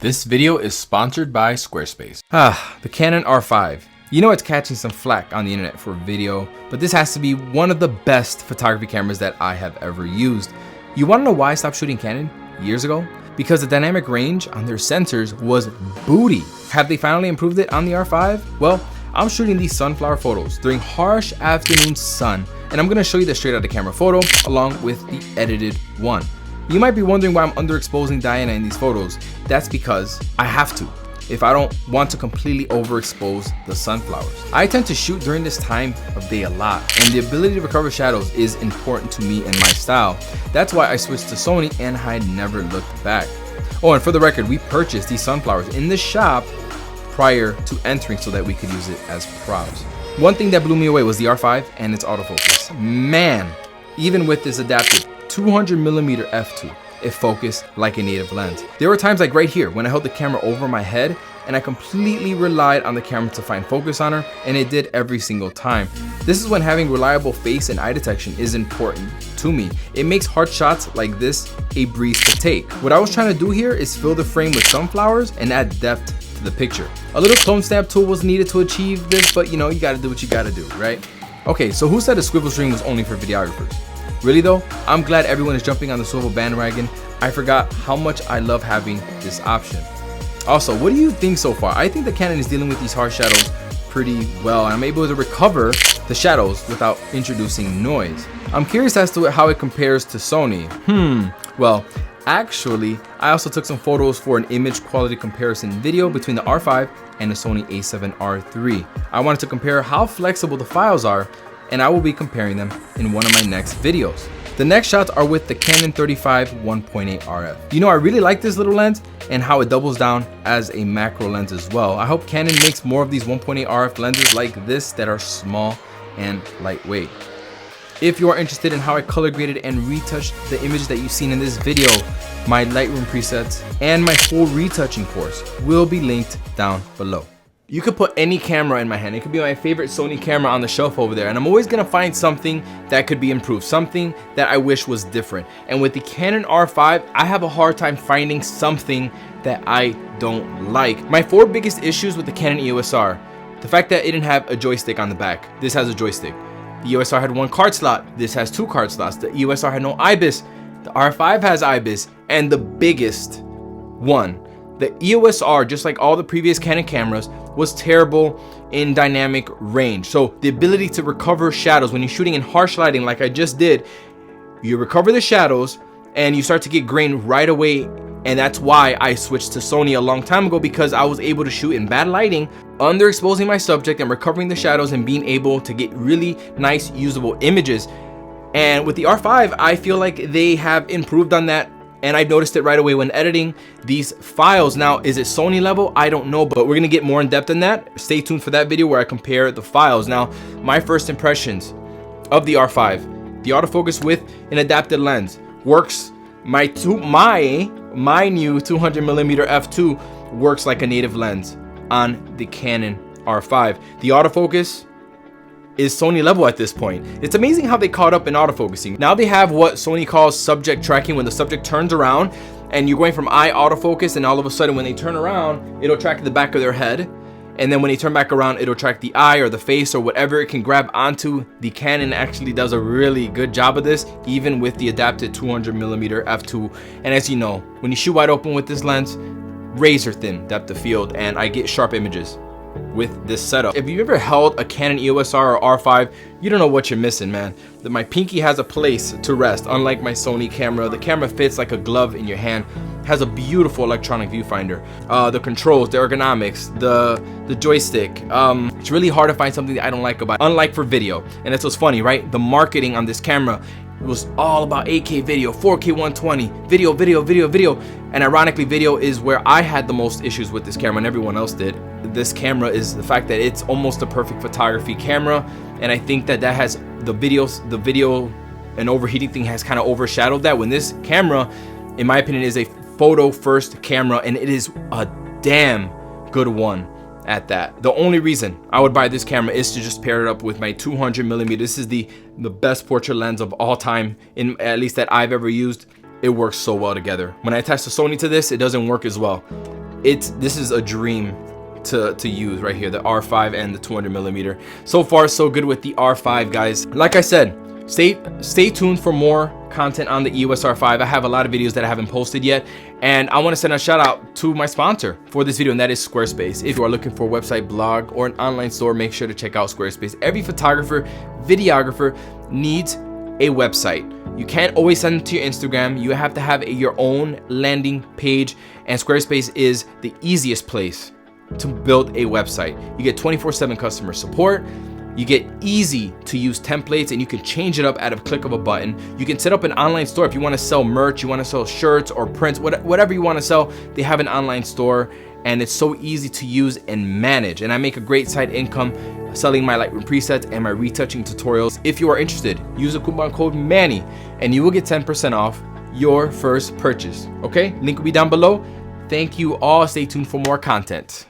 This video is sponsored by Squarespace. The Canon R5. You know it's catching some flack on the internet for video, but this has to be one of the best photography cameras that I have ever used. You wanna know why I stopped shooting Canon years ago? Because the dynamic range on their sensors was booty. Have they finally improved it on the R5? Well, I'm shooting these sunflower photos during harsh afternoon sun, and I'm gonna show you the straight out of camera photo along with the edited one. You might be wondering why I'm underexposing Diana in these photos. That's because I have to, if I don't want to completely overexpose the sunflowers. I tend to shoot during this time of day a lot, and the ability to recover shadows is important to me and my style. That's why I switched to Sony and I never looked back. Oh, and for the record, we purchased these sunflowers in the shop prior to entering so that we could use it as props. One thing that blew me away was the R5 and its autofocus. Man, even with this adapted 200mm f2, it focused like a native lens. There were times like right here when I held the camera over my head and I completely relied on the camera to find focus on her, and it did every single time. This is when having reliable face and eye detection is important to me. It makes hard shots like this a breeze to take. What I was trying to do here is fill the frame with sunflowers and add depth to the picture. A little clone stamp tool was needed to achieve this, but you know, you gotta do what you gotta do, right? Okay, so who said a swivel string was only for videographers? Really though, I'm glad everyone is jumping on the swivel bandwagon. I forgot how much I love having this option. Also, what do you think so far? I think the Canon is dealing with these harsh shadows pretty well, and I'm able to recover the shadows without introducing noise. I'm curious as to how it compares to Sony. Well, actually, I also took some photos for an image quality comparison video between the R5 and the Sony a7R III. I wanted to compare how flexible the files are, and I will be comparing them in one of my next videos. The next shots are with the Canon 35 1.8 RF. You know, I really like this little lens and how it doubles down as a macro lens as well. I hope Canon makes more of these 1.8 RF lenses like this that are small and lightweight. If you are interested in how I color graded and retouched the images that you've seen in this video, my Lightroom presets and my full retouching course will be linked down below. You could put any camera in my hand. It could be my favorite Sony camera on the shelf over there, and I'm always gonna find something that could be improved, something that I wish was different. And with the Canon R5, I have a hard time finding something that I don't like. My 4 biggest issues with the Canon EOS are the fact that it didn't have a joystick on the back. This has a joystick. The EOS R had 1 card slot. This has 2 card slots. The EOS R had no IBIS. The R5 has IBIS. And the biggest one, the EOS R, just like all the previous Canon cameras, was terrible in dynamic range. So the ability to recover shadows when you're shooting in harsh lighting like I just did, you recover the shadows and you start to get grain right away. And that's why I switched to Sony a long time ago, because I was able to shoot in bad lighting, underexposing my subject and recovering the shadows and being able to get really nice usable images. And with the R5, I feel like they have improved on that. And I noticed it right away when editing these files. Now, is it Sony level? I don't know, but we're gonna get more in depth in that. Stay tuned for that video where I compare the files. Now, my first impressions of the R5, the autofocus with an adapted lens works. My new 200mm f2 works like a native lens on the Canon R5. The autofocus is Sony level at this point. It's amazing how they caught up in autofocusing. Now they have what Sony calls subject tracking, when the subject turns around and you're going from eye autofocus, and all of a sudden when they turn around, it'll track the back of their head. And then when they turn back around, it'll track the eye or the face or whatever it can grab onto. The Canon actually does a really good job of this, even with the adapted 200mm f2. And as you know, when you shoot wide open with this lens, razor thin depth of field, and I get sharp images with this setup. If you've ever held a Canon EOS R or R5, you don't know what you're missing, man. My pinky has a place to rest. Unlike my Sony camera, the camera fits like a glove in your hand. Has a beautiful electronic viewfinder. The controls, the ergonomics, the joystick. It's really hard to find something that I don't like about it. Unlike for video, and that's what's funny, right? The marketing on this camera, it was all about 8K video, 4K 120, video. And ironically, video is where I had the most issues with this camera, and everyone else did. This camera is the fact that it's almost a perfect photography camera, and I think that has the video and overheating thing has kind of overshadowed that, when this camera, in my opinion, is a photo first camera, and it is a damn good one at that. The only reason I would buy this camera is to just pair it up with my 200mm. This is the best portrait lens of all time, at least that I've ever used. It works so well together. When I attach the Sony to this, it doesn't work as well. This is a dream to use right here, the R5 and the 200mm. So far so good with the R5, guys. Like I said, stay tuned for more content on the EOS R5. I have a lot of videos that I haven't posted yet, and I want to send a shout out to my sponsor for this video, and that is Squarespace. If you are looking for a website, blog, or an online store, make sure to check out Squarespace. Every photographer, videographer needs a website. You can't always send it to your Instagram. You have to have your own landing page, and Squarespace is the easiest place to build a website. You get 24/7 customer support. You get easy to use templates, and you can change it up at a click of a button. You can set up an online store if you want to sell merch, you want to sell shirts or prints, whatever you want to sell. They have an online store, and it's so easy to use and manage. And I make a great side income selling my Lightroom presets and my retouching tutorials. If you are interested, use the coupon code Manny and you will get 10% off your first purchase. Okay, link will be down below. Thank you all. Stay tuned for more content.